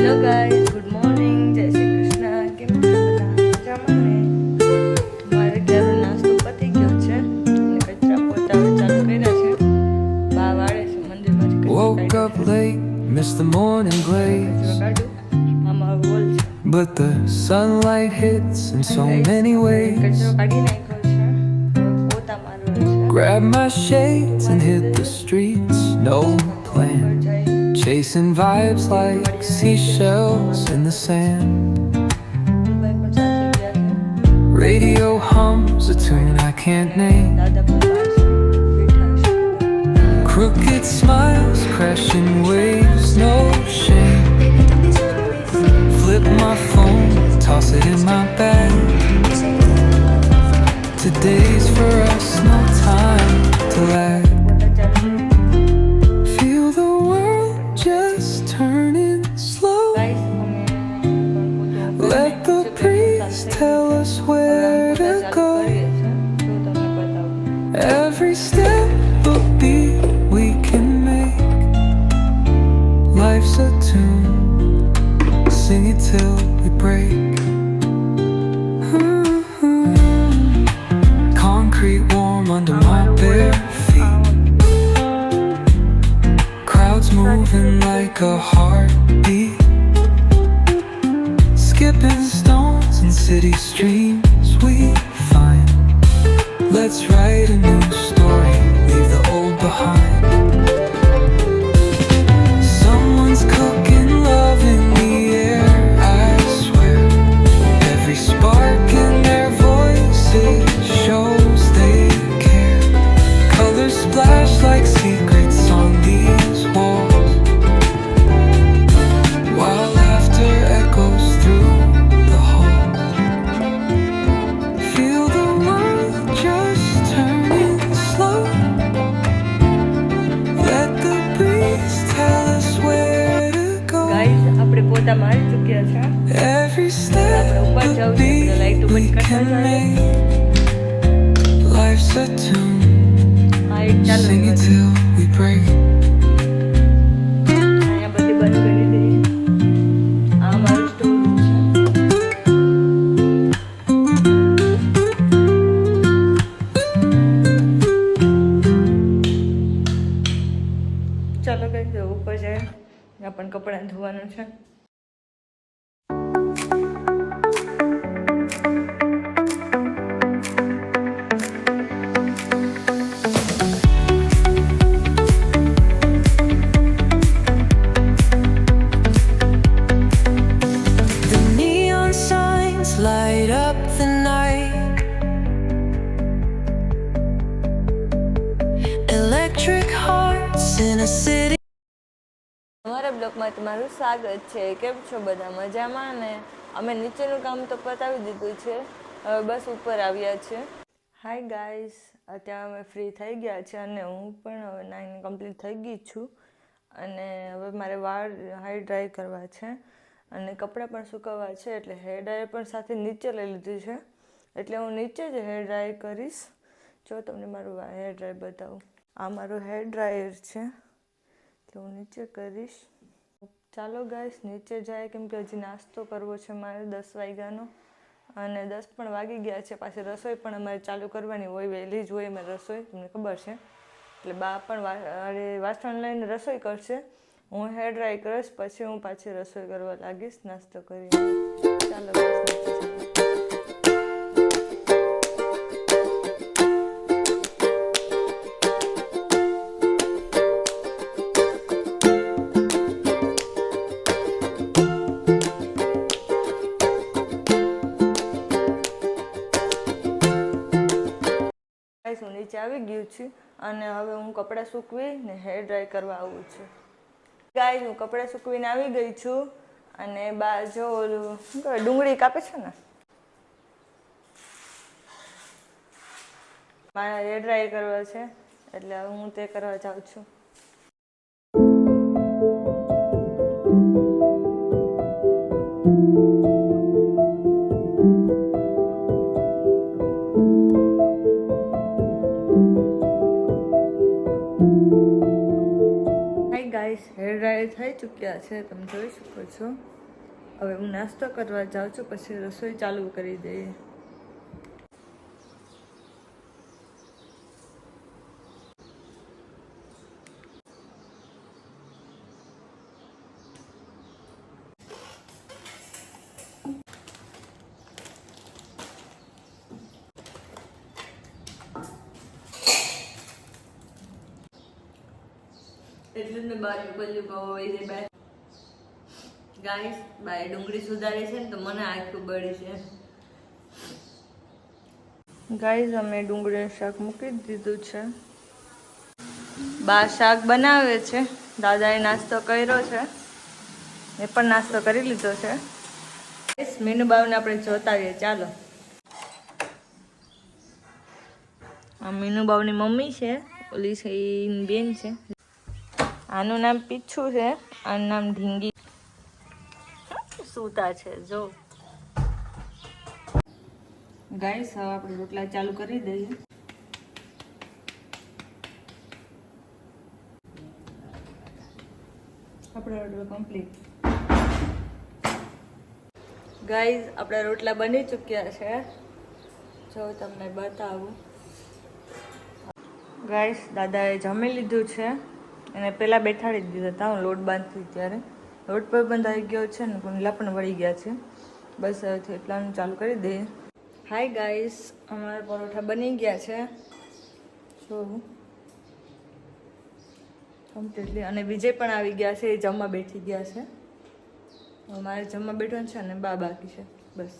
Hello guys, good morning, જય શ્રી કૃષ્ણ. કેમ છો બધા? મજામાં ને? મારે ઘરે નાસ્તો પતી ગયો છે અને કચરા પોતા ચાલુ કર્યા છે. બા વાળે છે મંદિરમાંથી Woke up late, missed the morning glaze, કાઢું. આમાં હોલ છે. but the sunlight hits in so many ways. કચરો કાઢી નાખ્યો છે. હવે પોતા મારવા છે. Grab my shades and hit the streets, no plan, chasing vibes like seashells in the sand. ભાઈ પણ સાથે ગયા છે. Radio hums a tune I can't name. દાદા પણ બહાર છે. બેઠા છે. Crooked smiles, crashing waves, no shame. Flip my phone, toss it in my bag. Today's for us, no time to lag. પોતા ચાલુ. Feel the world just turning slow. Guys, અમે પણ પોતું Let the breeze tell us where to go. Every step a beat we can make. Life's a tune, sing it till we break. Concrete warm under my bare feet. Crowds moving like a heartbeat. Skipping stones in city streams we find. Let's write a new story, leave the old behind. Someone's cooking love in the air, I swear. Every spark in their voices shows they care. Colors splash like secrets on these walls, while laughter echoes through the halls. Feel the world just turning slow. Let the breeze tell us where to go. Guys, આપણે પોતા મારી ચૂક્યા છે. Every આપણે step ઉપર a જવું છે. beat પેલા લાઈટ we બંધ કરતા can જાય. make. Life's a tune, હા, એક ચાલુ sing it છે. till we break. અહીંયા બધી બંધ કરી દઈએ. આ મારું સ્ટોર છે. ચાલો ગાઈસ, ઉપર જાય. ત્યાં પણ કપડાં ધોવાનું છે. The neon signs light up the night. Electric hearts in a city. અમારા બ્લોગમાં તમારું સ્વાગત છે. કેમ છો બધા? મજામાં ને? અમે નીચેનું કામ તો પતાવી દીધું છે, હવે બસ ઉપર આવ્યા છે. હાય ગાઈસ, અત્યારે અમે ફ્રી થઈ ગયા છે અને હું પણ હવે 9 કમ્પ્લીટ થઈ ગઈ છું અને હવે મારે વાળ હાઈ ડ્રાય કરવા છે અને કપડાં પણ સુકવવા છે, એટલે હેર ડ્રાયર પણ સાથે નીચે લઈ લીધું છે, એટલે હું નીચે જ હેર ડ્રાય કરીશ. જો તમને મારું હેર ડ્રાય બતાવું. આ મારું હેર ડ્રાયર છે, એટલે હું નીચે કરીશ. ચાલો ગાઈસ, નીચે જાય, કેમ કે હજી નાસ્તો કરવો છે મારે 10 વાગ્યાનો અને 10 પણ વાગી ગયા છે. પાછી રસોઈ પણ અમારે ચાલુ કરવાની હોય, વહેલી જ હોય અમારે રસોઈ, તમને ખબર છે. એટલે બા પણ વાસણ લઈને રસોઈ કરશે, હું હેર ડ્રાય કરીશ, પછી હું પાછી રસોઈ કરવા લાગીશ નાસ્તો કરીને. ચાલો ગાઈસ, નીચે ચાલો. હું નીચે આવી ગયું છું અને હવે હું કપડાં સૂકવી ને હેર ડ્રાય કરવા આવું છું. ગાઈસ, હું કપડાં સૂકવીને આવી ગઈ છું અને બા જો ઓલું શું કહેવાય, ડુંગળી કાપે છે ને, મારા હેર ડ્રાય કરવા છે, એટલે હવે હું તે કરવા જાઉં છું. ગાઈસ હેર ડ્રાય થઈ ચૂક્યા છે, તમે જોઈ શકો છો. હવે હું નાસ્તો કરવા જાઉં છું, પછી રસોઈ ચાલુ કરી દઈએ. એટલે જ મેં બહાર મોકલ્યું કહો બાય. ગાઈસ બાય ડુંગળી સુધારે છે ને તો મને આખું બળી છે. ગાઈસ અમે ડુંગળીનું શાક મૂકી દીધું છે. બા શાક બનાવે છે, દાદાએ નાસ્તો કર્યો છે, મેં પણ નાસ્તો કરી લીધો છે. મીનુ બાવને આપણે જોતા આવીએ. ચાલો. આ મીનુ બાવની મમ્મી છે, ઓલી છે એની બેન છે. આનું નામ પીછું છે, આનું નામ ઢીંગી. સૂતા છે જો. ગાઈસ હવે આપણે રોટલા ચાલુ કરી દઈએ. આપણો રોટલો કમ્પ્લીટ. ગાઈસ આપણા રોટલા બની ચૂક્યા છે, જો તમને બતાવું. ગાઈસ દાદાએ જમી લીધું છે, એને પહેલાં બેઠાડી દીધા હતા. હું લોટ બાંધતી ત્યારે લોટ પર બંધાઈ ગયો છે ને કુંડલા પણ વળી ગયા છે. બસ હવેથી એટલાનું ચાલુ કરી દઈએ. હાય ગાઈસ, અમારા પરોઠા બની ગયા છે જો કમ્પ્લીટલી. અને વિજય પણ આવી ગયા છે, એ જમવા બેઠી ગયા છે. મારે જમવા બેઠવાનું છે અને બા બાકી છે બસ.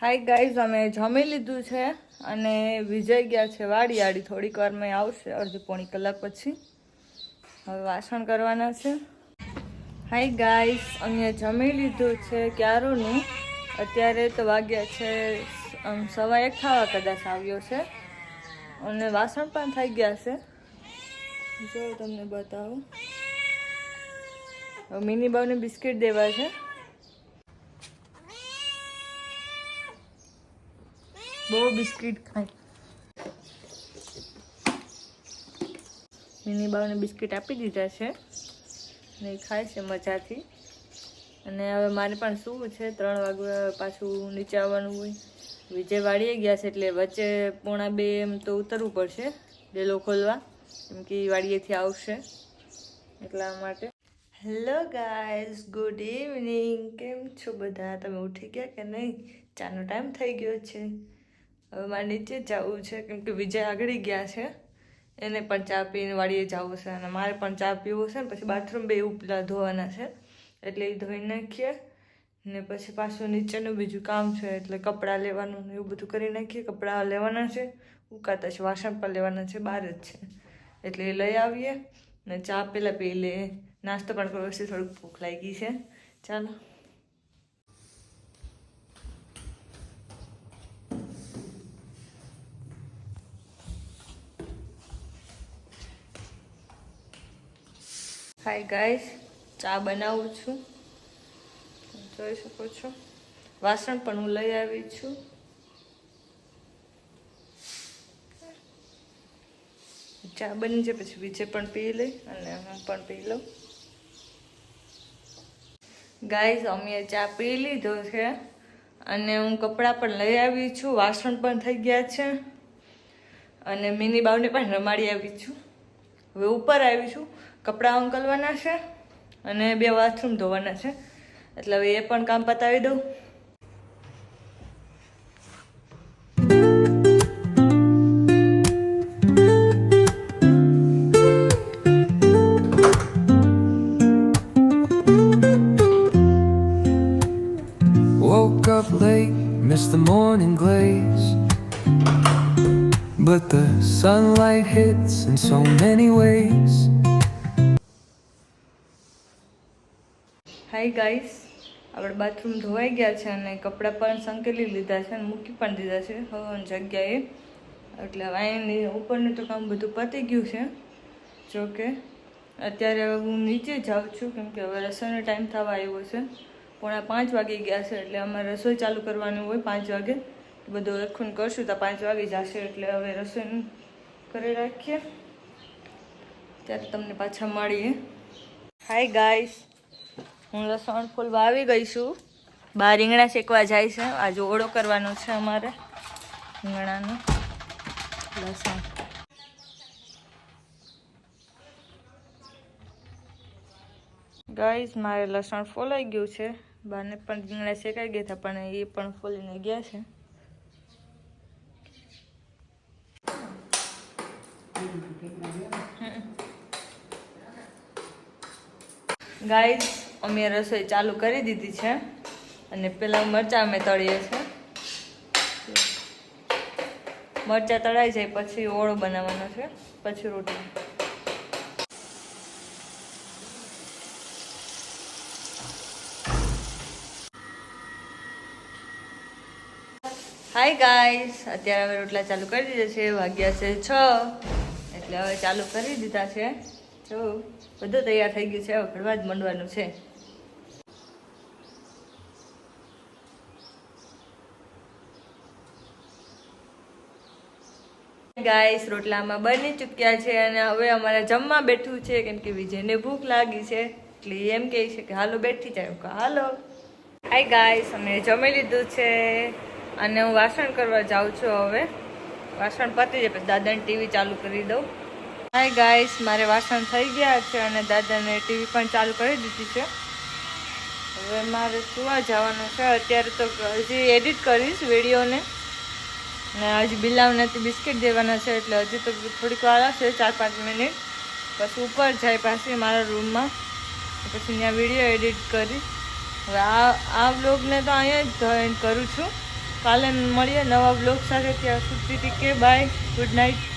હાય ગાઈઝ, અમે જમી લીધું છે અને વિજય ગયા છે વાડી. થોડીક વારમાં આવશે, અડધી પોણી કલાક પછી. હવે વાસણ કરવાના છે. હાય ગાઈઝ, અમે જમી લીધું છે ક્યારોનું. અત્યારે તો વાગ્યા છે 1:15 થવા કદાચ આવ્યો છે. અને વાસણ પણ થઈ ગયા છે, જો તમને બતાવું. મિની બાવને બિસ્કિટ દેવા છે. બહુ બિસ્કિટ ખાય. મિની બાવને બિસ્કિટ આપી દીધા છે ને એ ખાય છે મજાથી. અને હવે મારે પણ શું છે, 3 વાગ્યા પાછું નીચે આવવાનું હોય. વિજય વાળીએ ગયા છે એટલે વચ્ચે 1:45 એમ તો ઉતરવું પડશે ડેલો ખોલવા, કેમ કે વાડીએથી આવશે એટલા માટે. Hello guys, good evening. કેમ છો બધા? તમે ઉઠી ગયા કે નહીં? ચાનો ટાઈમ થઈ ગયો છે. હવે મારે નીચે જવું છે કેમ કે વિજય આગળ ગયા છે, એને પણ ચા પીને વાડીએ જવું છે અને મારે પણ ચા પીવું છે ને પછી બાથરૂમ બે ઉપલા ધોવાના છે એટલે એ ધોઈ નાખીએ ને પછી પાછું નીચેનું બીજું કામ છે એટલે કપડાં લેવાનું ને એવું બધું કરી નાખીએ. કપડાં લેવાના છે, ઉકાતા છે, વાસણ પણ લેવાના છે, બહાર જ છે એટલે એ લઈ આવીએ ને ચા પહેલાં પી લઈએ. નાસ્તો પણ કરવો છે, થોડીક ભૂખ લાગી છે. ચાલો. હાય ગાઈસ, ચા બનાવું છું, જોઈ શકો છો. વાસણ પણ હું લઈ આવી છું. ચા બની જાય પછી વિજય પણ પી લે અને હું પણ પી લઉં. ગાઈસ, અમે ચા પી લીધો છે અને હું કપડાં પણ લઈ આવી છું, વાસણ પણ થઈ ગયા છે અને મિની બાવને પણ રમાડી આવી છું. હવે ઉપર આવી છું, કપડાં અંકલવાના છે અને 2 બાથરૂમ ધોવાના છે એટલે હવે એ પણ કામ પતાવી દઉં. Woke up late, missed the morning glaze, but the sunlight hits in so many ways. Hi guys, આપણે બાથરૂમ ધોવાઈ ગયા છે અને કપડાં પણ સંકેલી લીધા છે અને મૂકી પણ દીધા છે હવાની જગ્યાએ. એટલે અહીંની ઉપરનું તો કામ બધું પતી ગયું છે. જોકે અત્યારે હું નીચે જાઉં છું કેમ કે હવે રસોઈનો ટાઈમ થવા આવ્યો છે. 4:45 વાગી ગયા છે એટલે અમારે રસોઈ ચાલુ કરવાની હોય 5 વાગે. બધું એકખું કરશું તો 5 વાગી જશે એટલે હવે રસોઈ કરી રાખીએ, ત્યારે તમને પાછા મળીએ. હાય ગાઈસ, હું લસણ ફૂલવા આવી ગઈ છું. બહાર રીંગણા શેકવા જાય છે. આજે ઓળો કરવાનો છે અમારે રીંગણાનો. લસણ ગાઈસ મારે લસણ ફોલાઈ ગયું છે. બહારને પણ રીંગણા શેકાઈ ગયા હતા પણ એ પણ ફોલીને ગયા છે. ગાઈસ અમે રસોઈ ચાલુ કરી દીધી છે અને પેલા મરચાં અમે તળીએ છીએ. મરચાં તળાઈ જાય પછી ઓળો બનાવવાનો છે, પછી રોટલી. હાય ગાઈસ, અત્યારે હવે રોટલા ચાલુ કરી દીધા છે. વાગ્યા છે 6 એટલે હવે ચાલુ કરી દીધા છે. જો બધું તૈયાર થઈ ગયું છે. હવે ઘડવા જ મંડવાનું છે. ગાઈસ રોટલામાં બની ચૂક્યા છે અને હવે અમારે જમવા બેઠવું છે કેમ કે વિજયને ભૂખ લાગી છે એટલે એમ કહે છે કે હાલો બેઠી જાય. હાલો. હાય ગાઈસ, અમે જમી લીધું છે અને હું વાસણ કરવા જાઉં છું. હવે વાસણ પતી જાય પછી દાદાને ટીવી ચાલુ કરી દઉં. હાય ગાઈસ, મારે વાસણ થઈ ગયા છે અને દાદાને ટીવી પણ ચાલુ કરી દીધી છે. હવે મારે સુવા જવાનું છે. અત્યારે તો હજી એડિટ કરીશ વિડીયોને ને હજી બિલાવને બિસ્કિટ દેવાના છે એટલે હજી તો થોડીક વાર આવશે, 4-5 મિનિટ. પછી ઉપર જાય પાછી મારા રૂમમાં, પછી ત્યાં વિડીયો એડિટ કરી. હવે આ વ્લોગને તો અહીંયા જ એન્ડ કરું છું. કાલે મળીએ નવા વ્લોગ સાથે. ત્યાં સુધી કે બાય, ગુડ નાઇટ.